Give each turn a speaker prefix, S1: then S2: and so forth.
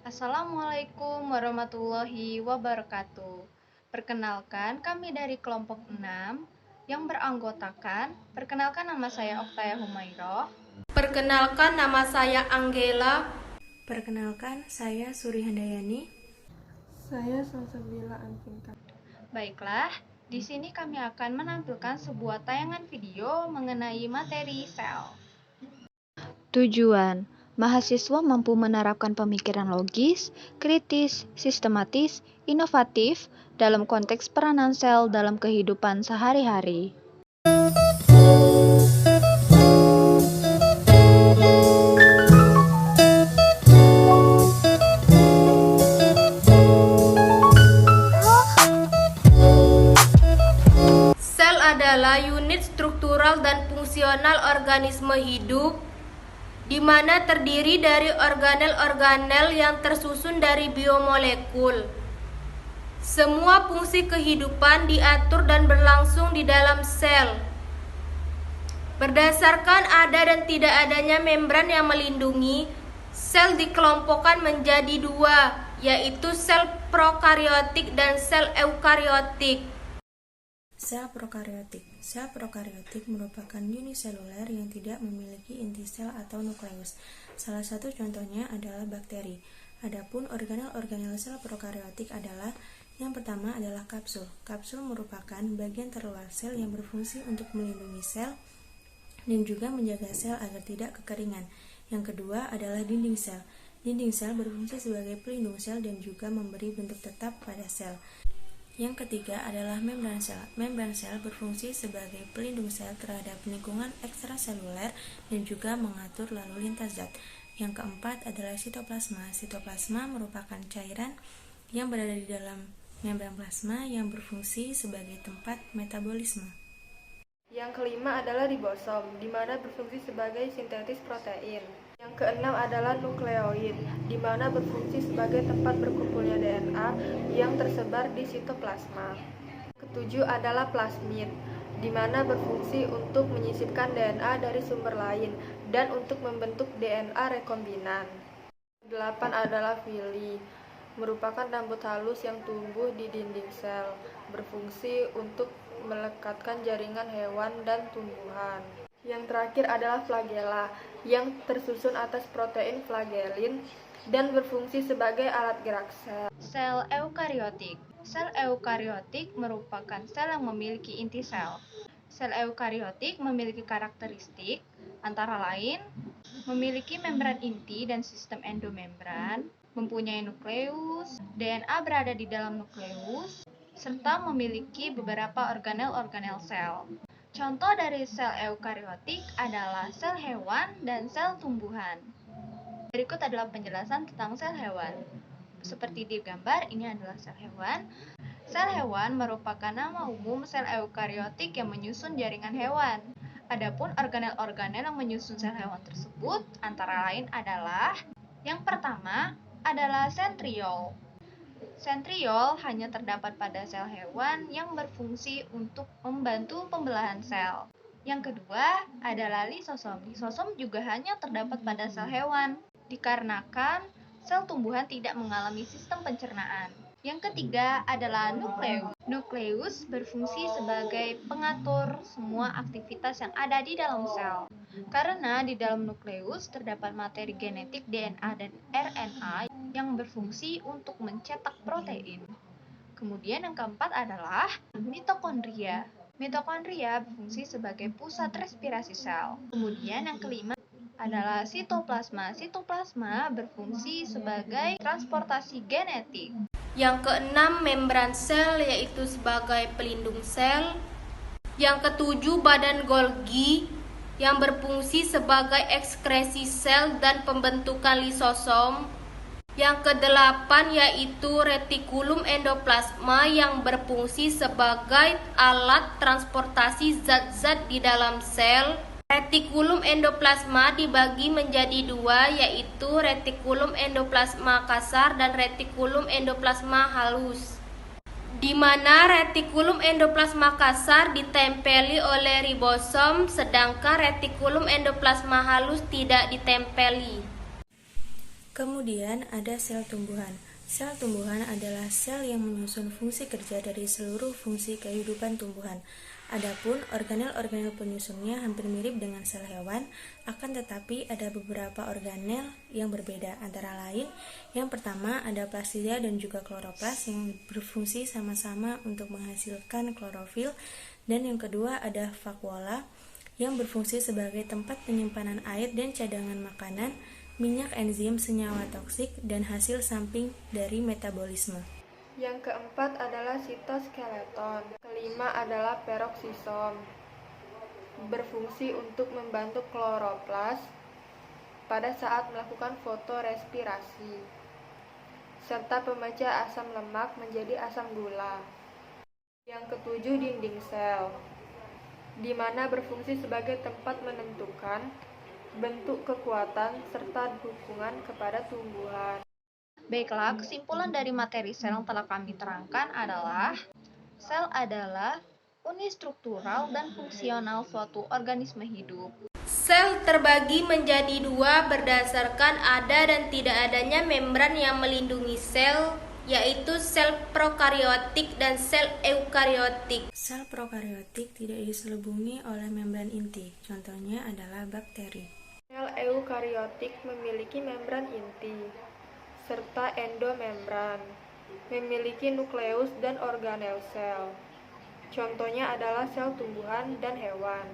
S1: Assalamualaikum warahmatullahi wabarakatuh. Perkenalkan, kami dari kelompok 6 yang beranggotakan, perkenalkan nama saya Oktaya Humayroh.
S2: Perkenalkan, nama saya Anggela.
S3: Perkenalkan, saya Suri Handayani.
S4: Saya Salsabila Anfinka.
S1: Baiklah, di sini kami akan menampilkan sebuah tayangan video mengenai materi sel.
S5: Tujuan: mahasiswa mampu menerapkan pemikiran logis, kritis, sistematis, inovatif dalam konteks peranan sel dalam kehidupan sehari-hari.
S2: Sel adalah unit struktural dan fungsional organisme hidup, di mana terdiri dari organel-organel yang tersusun dari biomolekul. Semua fungsi kehidupan diatur dan berlangsung di dalam sel. Berdasarkan ada dan tidak adanya membran yang melindungi, sel dikelompokkan menjadi dua, yaitu sel prokariotik dan sel eukariotik.
S3: Sel prokariotik. Sel prokariotik merupakan uniseluler yang tidak memiliki inti sel atau nukleus. Salah satu contohnya adalah bakteri. Adapun organel-organel sel prokariotik adalah: yang pertama adalah kapsul. Kapsul merupakan bagian terluar sel yang berfungsi untuk melindungi sel dan juga menjaga sel agar tidak kekeringan. Yang kedua adalah dinding sel. Dinding sel berfungsi sebagai pelindung sel dan juga memberi bentuk tetap pada sel. Yang ketiga adalah membran sel. Membran sel berfungsi sebagai pelindung sel terhadap lingkungan ekstraseluler dan juga mengatur lalu lintas zat. Yang keempat adalah sitoplasma. Sitoplasma merupakan cairan yang berada di dalam membran plasma yang berfungsi sebagai tempat metabolisme.
S4: Yang kelima adalah ribosom, di mana berfungsi sebagai sintetis protein. Yang keenam adalah nukleoid, di mana berfungsi sebagai tempat berkumpulnya DNA yang tersebar di sitoplasma. Ketujuh adalah plasmid, di mana berfungsi untuk menyisipkan DNA dari sumber lain dan untuk membentuk DNA rekombinan. Delapan adalah villi, merupakan rambut halus yang tumbuh di dinding sel, berfungsi untuk melekatkan jaringan hewan dan tumbuhan. Yang terakhir adalah flagella, yang tersusun atas protein flagellin dan berfungsi sebagai alat gerak sel.
S1: Sel eukariotik. Sel eukariotik merupakan sel yang memiliki inti sel. Sel eukariotik memiliki karakteristik antara lain memiliki membran inti dan sistem endomembran, mempunyai nukleus, DNA berada di dalam nukleus, serta memiliki beberapa organel-organel sel. Contoh dari sel eukariotik adalah sel hewan dan sel tumbuhan. Berikut adalah penjelasan tentang sel hewan. Seperti di gambar, ini adalah sel hewan. Sel hewan merupakan nama umum sel eukariotik yang menyusun jaringan hewan. Adapun organel-organel yang menyusun sel hewan tersebut antara lain adalah: yang pertama adalah sentriol. Sentriol hanya terdapat pada sel hewan yang berfungsi untuk membantu pembelahan sel. Yang kedua adalah lisosom. Lisosom juga hanya terdapat pada sel hewan, dikarenakan sel tumbuhan tidak mengalami sistem pencernaan. Yang ketiga adalah nukleus. Nukleus berfungsi sebagai pengatur semua aktivitas yang ada di dalam sel. Karena di dalam nukleus terdapat materi genetik DNA dan RNA yang berfungsi untuk mencetak protein. Kemudian yang keempat adalah mitokondria. Mitokondria berfungsi sebagai pusat respirasi sel. Kemudian yang kelima adalah sitoplasma. Sitoplasma berfungsi sebagai transportasi genetik.
S2: Yang keenam, membran sel, yaitu sebagai pelindung sel. Yang ketujuh, badan Golgi, yang berfungsi sebagai ekskresi sel dan pembentukan lisosom. Yang kedelapan yaitu retikulum endoplasma yang berfungsi sebagai alat transportasi zat-zat di dalam sel. Retikulum endoplasma dibagi menjadi dua, yaitu retikulum endoplasma kasar dan retikulum endoplasma halus, di mana retikulum endoplasma kasar ditempeli oleh ribosom, sedangkan retikulum endoplasma halus tidak ditempeli.
S3: Kemudian ada sel tumbuhan. Sel tumbuhan adalah sel yang menyusun fungsi kerja dari seluruh fungsi kehidupan tumbuhan. Adapun organel-organel penyusunnya hampir mirip dengan sel hewan, akan tetapi ada beberapa organel yang berbeda. Antara lain, yang pertama ada plastida dan juga kloroplas yang berfungsi sama-sama untuk menghasilkan klorofil, dan yang kedua ada vakuola yang berfungsi sebagai tempat penyimpanan air dan cadangan makanan, minyak, enzim, senyawa toksik, dan hasil samping dari metabolisme.
S4: Yang keempat adalah sitoskeleton. Kelima adalah peroksisom, berfungsi untuk membantu kloroplas pada saat melakukan fotorespirasi, serta pemecah asam lemak menjadi asam gula. Yang ketujuh, dinding sel, di mana berfungsi sebagai tempat menentukan bentuk kekuatan serta dukungan kepada tumbuhan.
S1: Baiklah, kesimpulan dari materi sel yang telah kami terangkan adalah sel adalah unit struktural dan fungsional suatu organisme hidup.
S2: Sel terbagi menjadi dua berdasarkan ada dan tidak adanya membran yang melindungi sel, yaitu sel prokariotik dan sel eukariotik.
S3: Sel prokariotik tidak diselubungi oleh membran inti, contohnya adalah bakteri.
S4: Sel eukariotik memiliki membran inti serta endomembran, memiliki nukleus dan organel sel. Contohnya adalah sel tumbuhan dan hewan.